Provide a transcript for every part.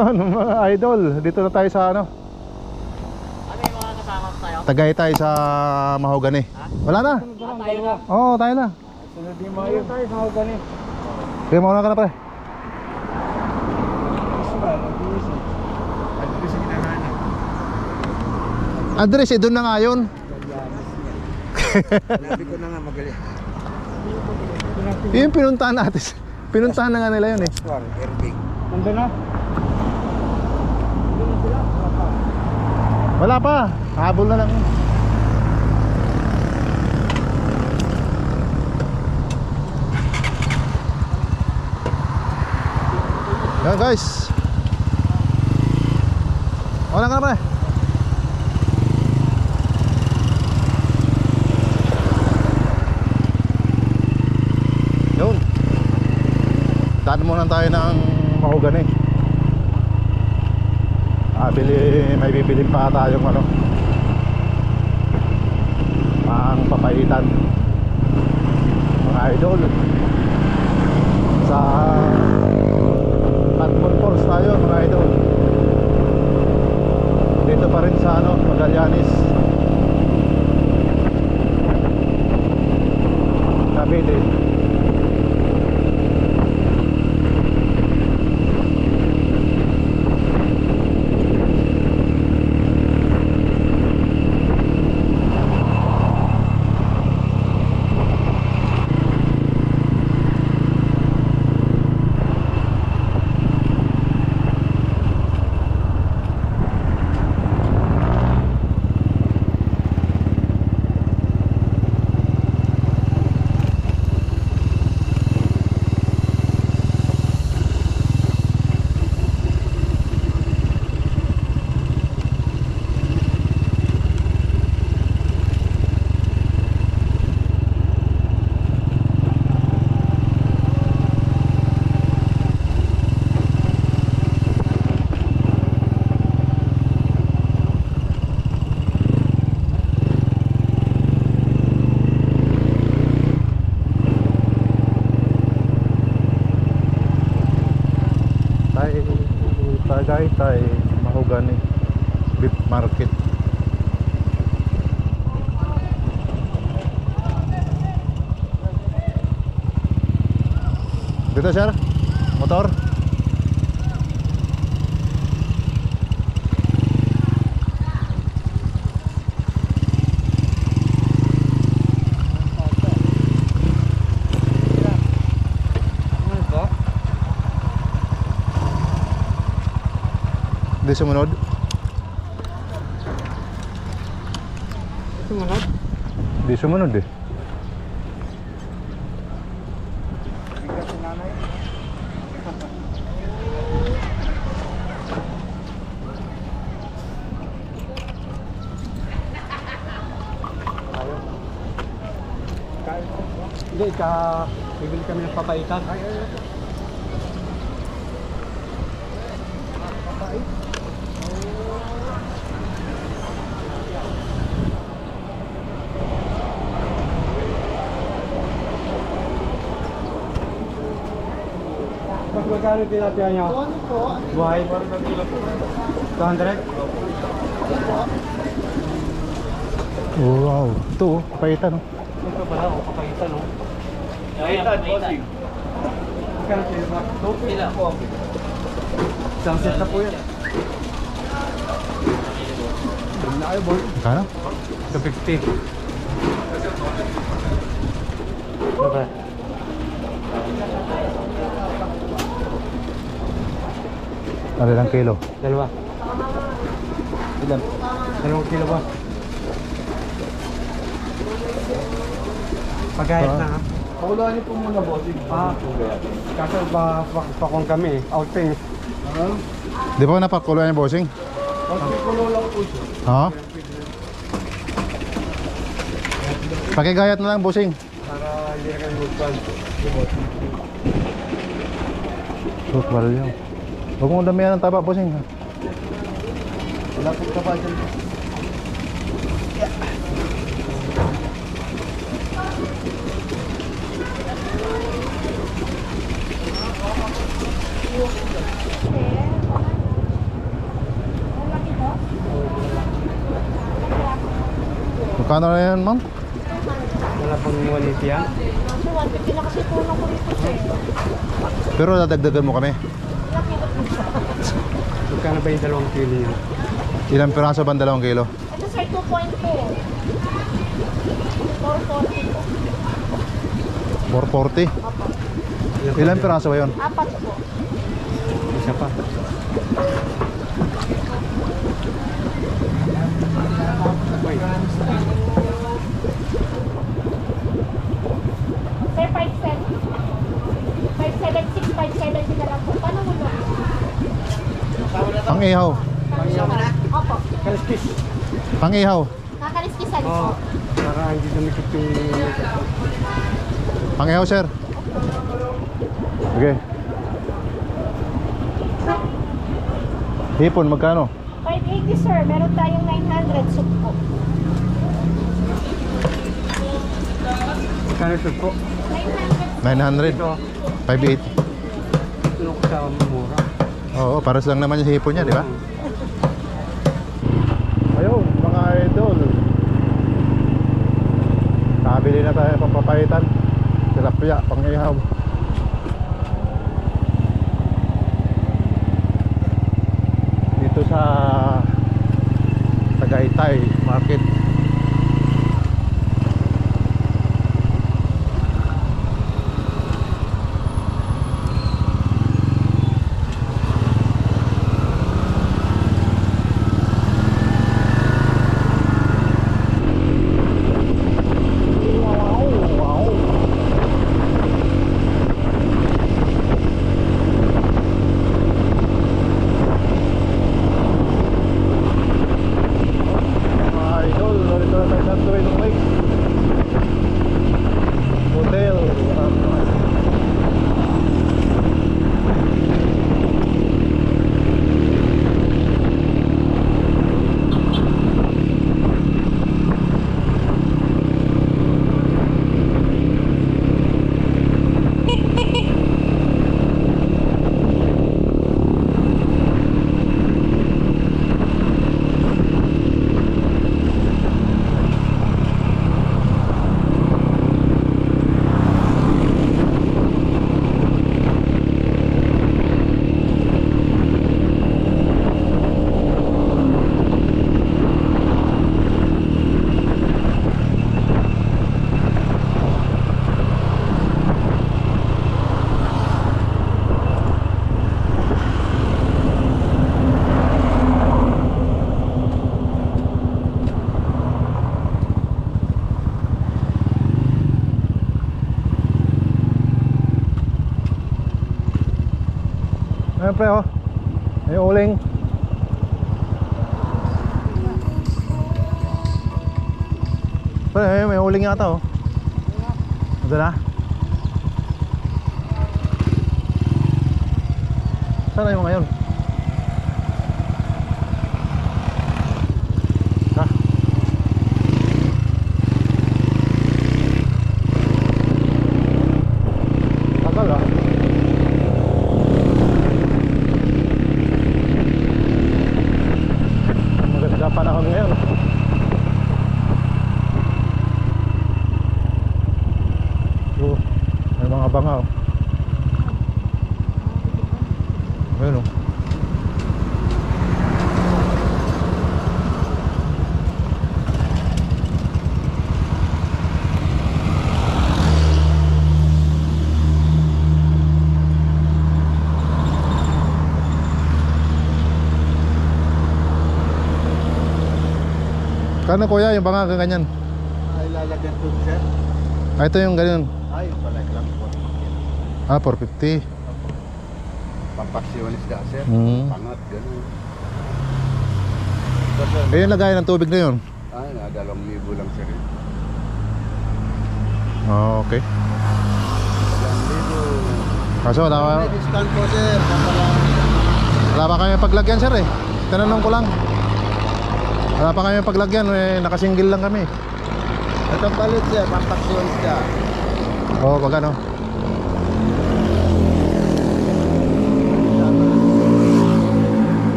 Yun mga idol, dito na tayo sa ano. Ano yung mga kasama tayo? Tagaytay sa Mahogany. Wala na. Tayo na. Oo, tayo na. Sunod yung mga yun tayo sa Mahogany. Kaya mauna ka na pre. Address doon na nga yun. Sabi ko na nga magaling. Yung pinuntahan natin. Pinuntahan na nga nila yun eh. Swang, Airbag. Nandun na? Wala pa. Habol na lang. Yan guys. Wala ka na pre. Yun. Daan muna tayo ng Mahogany. May bibilin pa tayong ano, pang papaitan mga idol. Sa Catmon Falls tayo mga idol. Dito pa rin sa ano, Magallanes, Cavite. Tagaytay, Mahogany Beef Market. Dito sir, motor. Di sumunod. Sumunod? Di sumunod eh. Bigat si nanay. Hindi, bibili kami ng papaitan. Magkano tilapia niya? Buhay? 200? Oh, wow. Ito oh, papaitan oh. Ito pala, o papaitan o. Papaitan, bossing. Magkano tilapia? 2 kila po. Isang set na po yan. Hindi na kayo, boy. Kano? 250. Okay. Ano lang kilo? Dalawa. Ilan? 2 kilo ba? Pagayat na ha? Pakulaan niyo po muna, bossing. Kaso pakong kami eh. Outing. Di ba napakuluan yung bossing? Pagkulo lang po siya. Ha? Pakigayat na lang bossing. Para hindi na kayo magpan. Shoot, mahal yun. Huwag mong damihan ng taba bossing. Wala pong taba dyan. Magkano na yan, ma'am? Wala pang walit yan. So, 150 na kasi tulong ko rito sir. Pero dadagdagan mo kami. Ilang kilo po siya? Magkano ba yung 2 kilo niya? Ilang piraso ba ang 2 kilo? Ito sir, 2.2. 440 po. 440. Opo. Ilang piraso ba yun? 4 po. Isa pa. Wait. Sir, 576, 570 na lang po. Paano mo lang? Pang-ihaw. Opo. Kaliskis. Pang-ihaw. Kakaliskisan po. Oo. Para hindi dumikit yung... Pang-ihaw, sir. Okay. Hipon, magkano? 580 sir, meron tayong 900 soup po. Magkano ito po? 900. 900. Ito. 580. Ito ko sa mura. Oo, pares lang naman yung hipon niya, di ba? Ayun, mga idol. Nakabili na tayo ng pampapaitan. Tilapia, pang-ihaw. Dito sa Tagaytay Market. Ayan pre oh. May uling. Pre, may uling yata oh. Ito na. Saan na yung ngayon? Ha? Tagal ah. Maganda panahon ngayon. May mga bangaw. Ayun o. Kano kuya yung banga ganyan? Ay, lalagyan to sir. Ah, ito yung ganyan. Ay, pala lang po. Ah, 450. Pampaksiyonis ka sir. Hmm. Pangat, gano'n. Ito sir. Eh yung lagayan ng tubig na yun. Ay, na 2,000 lang sir. Oh, okay. 2,000. Kaso wala May discount po sir. pa kami paglagyan sir eh. Tinanong ko lang. Wala pa kami paglagyan eh, nakasinggil lang kami. Itong palit sir, pampaksiyonis ka. Oo, pag ano.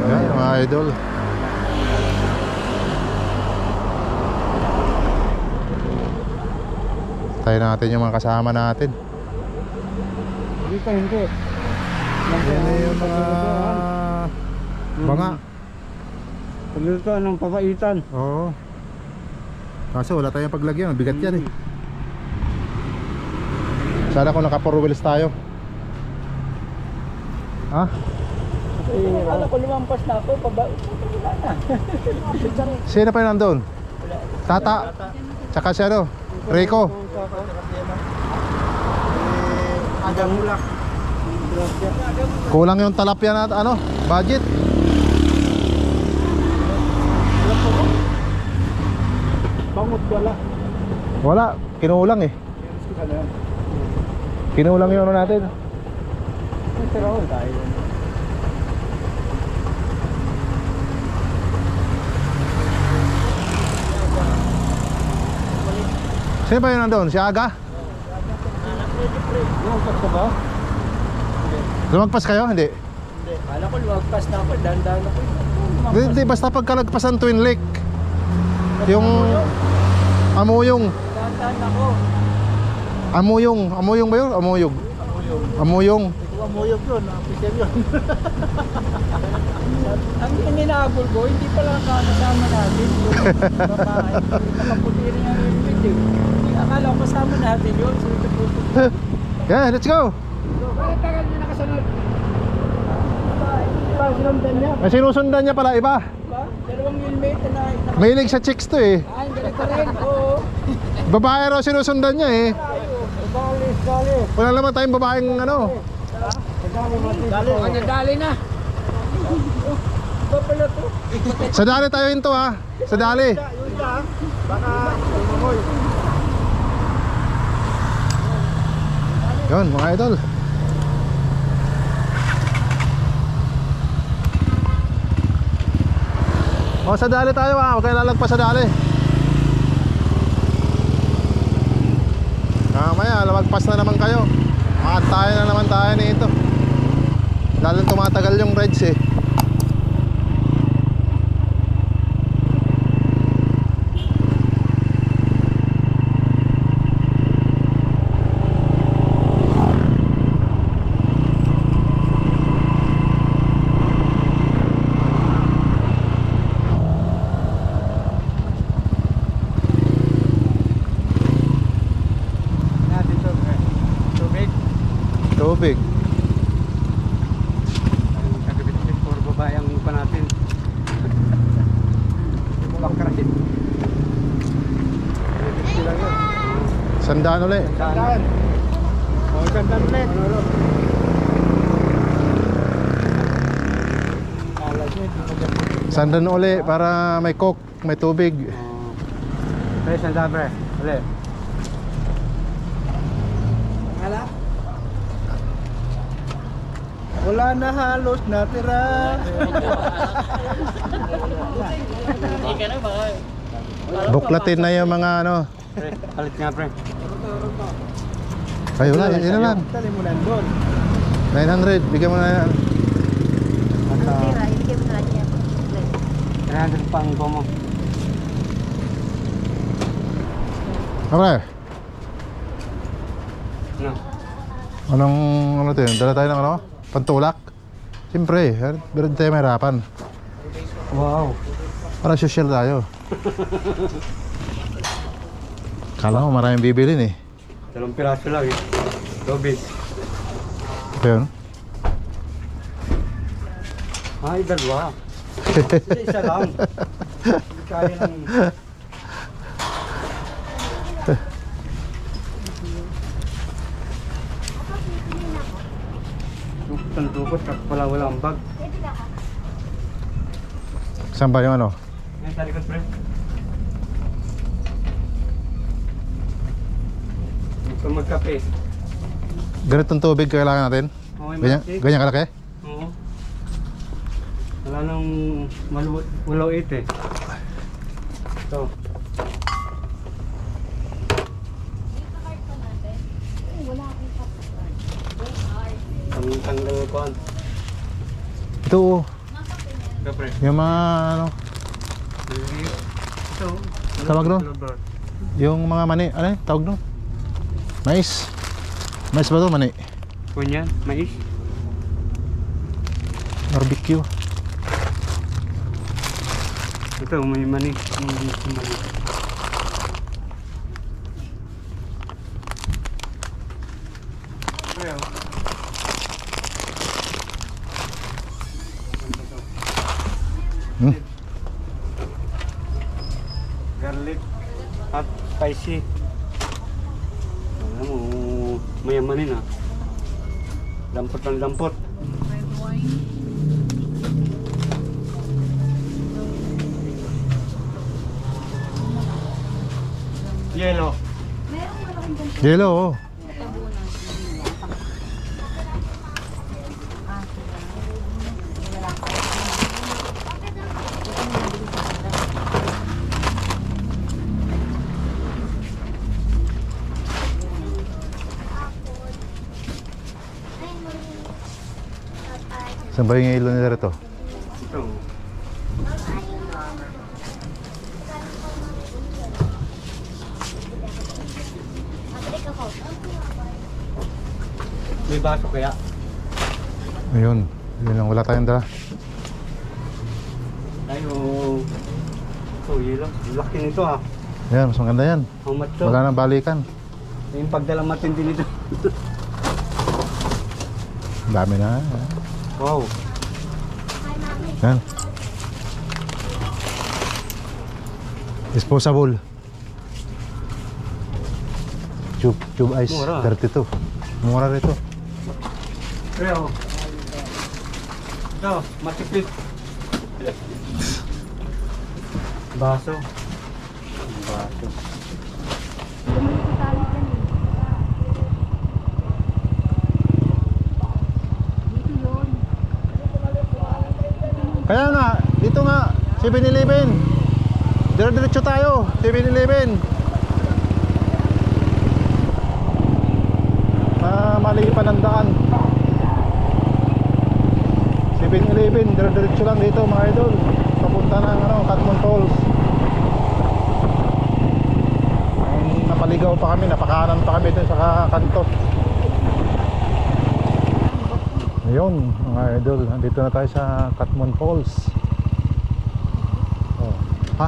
Ayan, mga idol. Tayo natin yung mga kasama natin. Dito hindi. Yan yung mga banga. Pagluto ng papaitan. Oo. Kaso wala tayong paglagyan, bigat yan eh. Sana kung naka 4 wheels tayo. Ha? Akala ko lumampas na ako, wala na. Sino pa yun nandun? Tata. Tsaka si ano? Rico. Agang mulak. Kulang yung talapya na ano? Budget. Bangot wala. Wala, kinulang eh. Kinulang yung ano natin. Pero tayo. Sino ba yun nandun? Si Aga? Lumagpas ka ba? Lumagpas kayo? Hindi. Hindi. Kala ko lumagpas na ako, dahan-dahan ako. Hindi, basta pagkalagpasan Twin Lake. Yung Amuyong. Dahan-dahan ako. Amuyong ba yun? Amuyog. Amuyong. Amuyog yun, official yun. Ang inaabol ko, hindi pala kasama natin yung babae. Nakaputi rin ang helmet eh. Akala ko kasama natin yun. Yeah, let's go. Bakit tagal niya nakasunod? Parang sinundan niya. May sinusundan niya pala iba. Diba? Dalawang helmet na Mahilig sa chicks to eh. ang ganito rin. Oo. Babae raw sinusundan niya eh. Dali. Wala naman tayong babaeng ano. Dali. Dali na. Ba pala to? Sa dali tayo hinto ha. Sa dali. Yun lang. Baka tumamoy. Yun mga idol. O sa dali tayo ha. Huwag kayo lalagpas sa dali. Mamaya lamagpas na naman kayo. Makantayan na naman tayo nito. Lalong tumatagal yung rides eh. Tubig. Kagabitin puro babae ang pa natin. Bangkrasin. Sandaan ulit. Sandaan. O, sandaan ulit. Sandaan ulit para may coke, may tubig. Pre, sandaan pre. Ulit. Wala na halos natira. Buklatin na yung mga ano. Pre, palit nga pre. Ay wala, yun na lang. Tali mo nandun. 900, bigyan mo na yan. Tira, ibigay mo na lang niya. 300 pang gomo. Okay. No. Anong ano to yun? Dala tayo ng ano? Pantulak? Siyempre, meron tayo mahirapan. Wow. Para social tayo. Kala mo maraming bibilin eh. 2 piraso lang eh. Tubig. Ito yun. Ay, dalawa. Isa lang. Hindi kaya ng... Tandukot, wala ang bag. Saan ba yung ano? Yan, sa likod, pre. Kung magkape. Ganitong tubig kailangan natin? Okay, Ganyan, malaki. ganyan kalaki? Oo. Wala nang maluit eh. Ito. Tanggal ko. Ito oh. Ito, pre. Yung mga ano, Ito. Tawag doon? Yung mga mani, ano yun? Tawag doon? Mais. Mais ba to? Mani. Kunyan, mais. Barbecue. Ito, may mani. May mani. Ayan. Hmm. Garlic at spicy. Alam mo, mayamanin ah. Dampot ng dampot. Yellow. Yellow. Oh. Saan ba yung ilo nila rito? Ito. May baso kaya? Ayun. Yun lang. Wala tayong dala. Tayo. Ito, yellow. Laki nito ah. Yan. Mas maganda yan. How much to? Wala nang balikan. Yung pagdala matindi nito. Ang dami na. Wow. Yan. Disposable. Tube ice. Mura. 32. Mura rito. Pero, ito, matipid. Baso. Baso. Kaya nga, dito nga, 7-Eleven. Dire-diretso tayo, 7-Eleven. Mali pa ng daan. 7-Eleven, dire-diretso lang dito mga idol. Papunta ng Catmon Falls. Napaligaw pa kami, napakanan pa kami dun sa kanto. Ayun mga idol, nandito na tayo sa Catmon Falls. Oh, ha?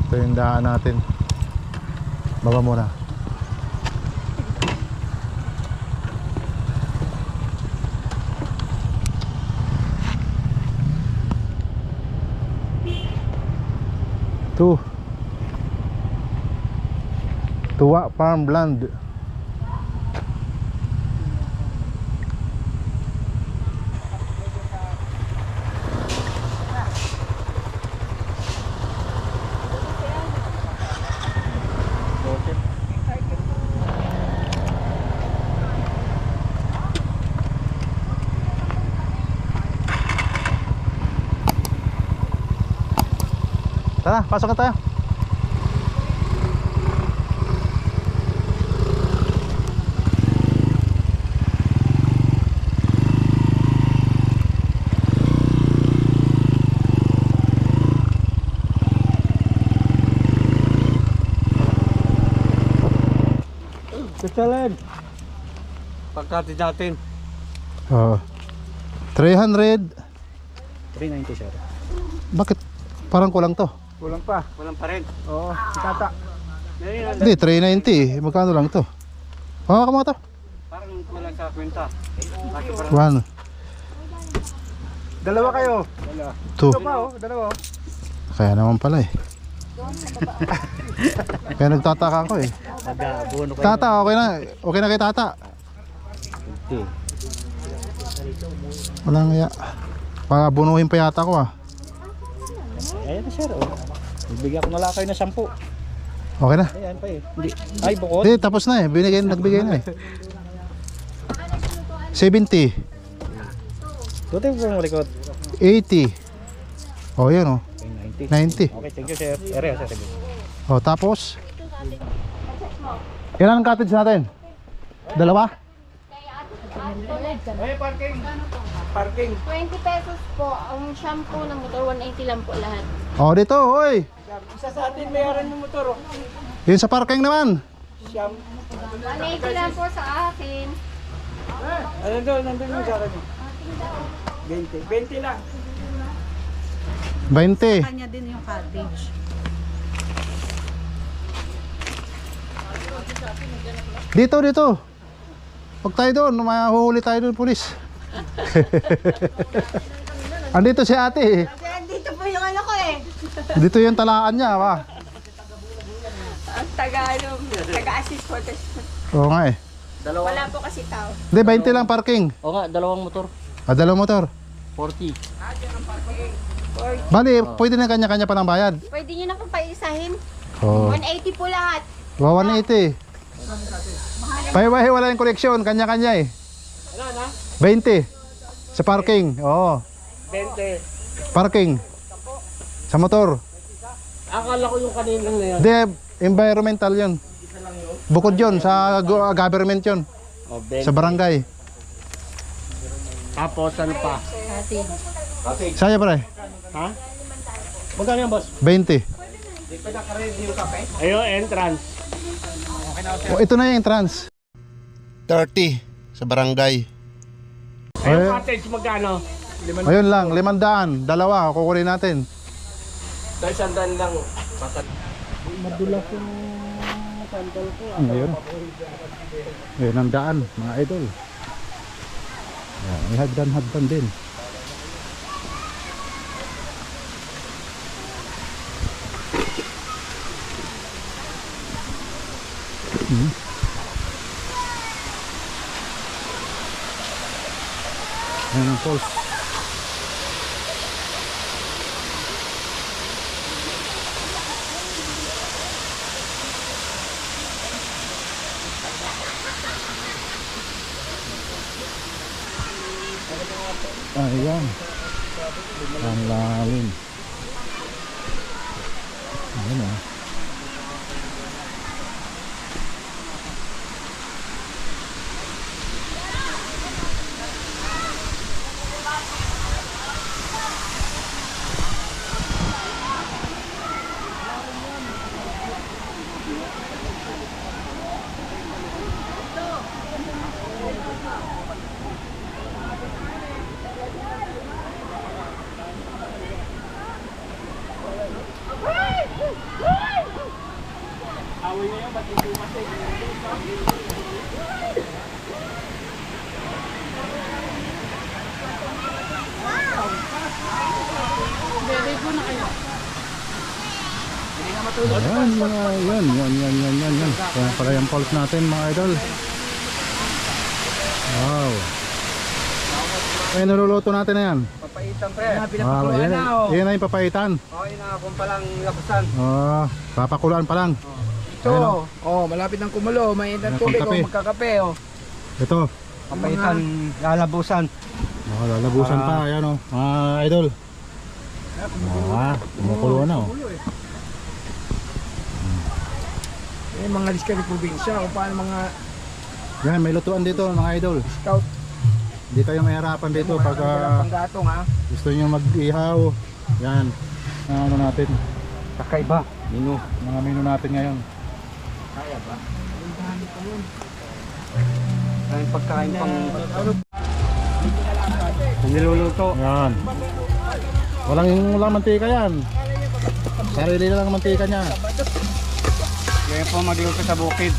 Ito yung daan natin. Baba muna. Tuwa Farmland. Tara, pasok na tayo. Kusalan. Pagkatid natin. 300. 390 sir. Bakit parang kulang to? Kulang pa. Kulang pa rin. Oo, si tata. Hindi, 390. Magkano lang to? Ka mga to? Parang kulang sa kwenta. One, Dalawa kayo. two. Dalawa. Kaya naman pala eh. Kaya nagtataka ako eh. Mag-abono kayo. Tata, okay na. Okay na kay tata. Hindi. Walang iya. Pagabunuhin pa yata ko ah. Ayan na sir. Oh. Bibigyan ko na lang kayo na 10. Okay na. Ayan pa eh. Hindi. Ay, bukod. Hindi, tapos na eh. Nagbigay na eh. 70. Tuti po yung record. 80. Oh, yan oh. 90. 90. Okay, thank you sir. Area sir. Oh, tapos ilan ang cottage natin? Dalawa? Hey, parking. parking. 20 pesos po. Ang shampoo ng motor, 180 lang po lahat. Oh, dito, hoy. Isa sa atin bayaran yung motor. Oh. Yun sa parking naman. Siyam. 180 lang po sa akin. Nandun yung sa akin. 20. 20 lang. 20. Kanya din yung cottage. Dito. Huwag tayo doon, mahuhuli tayo doon, pulis. Andito si ate eh. Dito po yung ano ko eh. Dito yung talaan niya, ba? Ang taga-assist po. Oo nga eh. Wala po kasi tao. Hindi, 20 lang parking. Oo nga, dalawang motor. Dalawang motor. 40. Bali, pwede na kanya-kanya pa ng bayad. Pwede nyo na po paisahin. Oo. 180 po lahat. 180. Pahiwahi wala yung koleksyon, kanya-kanya eh. 20. Sa parking, oo. 20. Parking. Sa motor. Akala ko yung kanina na yan. Hindi, environmental yun. Bukod yun, sa government yun. Oh, Sa barangay. Tapos ano pa? Saya pre, Ha? Magkano yan, boss? 20. Ayun, entrance. Oh, ito na yung entrance. 30 sa barangay. Ayun, cottage magkano? Ayun lang, 500. Dalawa, kukunin natin. Dahil sandaan lang. Ngayon. Ngayon ang daan, mga idol. Ayan, may hagdan din. Ayan ang falls. Ayan. Ang lalim. Ayan ah. Ayan, mga yan. Kaya pala yung falls natin mga idol. Wow. Ay, naluluto natin na yan. Papaitan, pre. Wow, yan na yung papaitan. Okay na, kung palang lakusan. Papakulaan pa lang. Ito, Ayan, oh. malapit ng kumulo. May Ayan, tubig pangkape. o magkakape. Oh. Ito. Papaitan, lalabusan. Lalabusan pa, ayan o. Mga idol. Kumukulo na o. Mga diskari probinsya o paano mga Yan, may lutuan dito mga idol. scout. Hindi kayo mahirapan dito pag panggatong ha. gusto nyo mag-ihaw. Yan. Ano natin. Kakaiba. Mino. Mga menu natin ngayon. Kaya ba? Ay pagkain pang niluluto. Yan. Walang mantika yan. Sarili na lang ang mantika niya. Kaya po magluto sa bukid.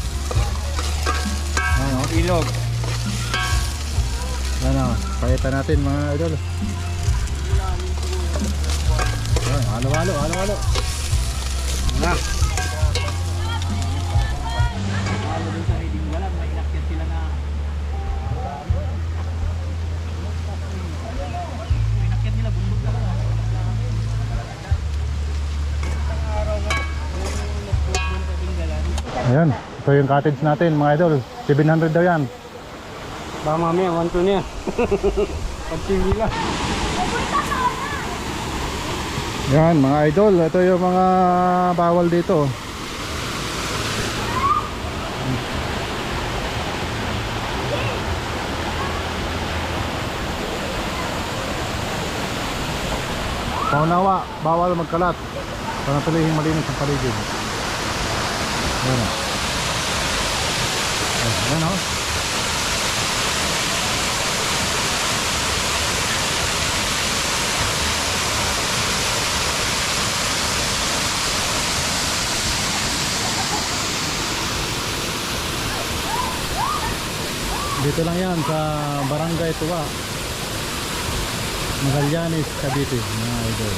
Yan o. Ilog. Yan o. Pahitan natin mga idol. Yan, halo-halo. Na. Ayan. Ito yung cottage natin mga idol. 700 daw yan. Baka mamaya, 1-2 niya. Pagpili lang. Yan mga idol. Ito yung mga bawal dito. Paunawa, bawal magkalat. Panatilihin malinis ang paligid. Ayan o. Ayan o. Dito lang yan sa Barangay Tuwa, Magallanes, Cavite, mga idol.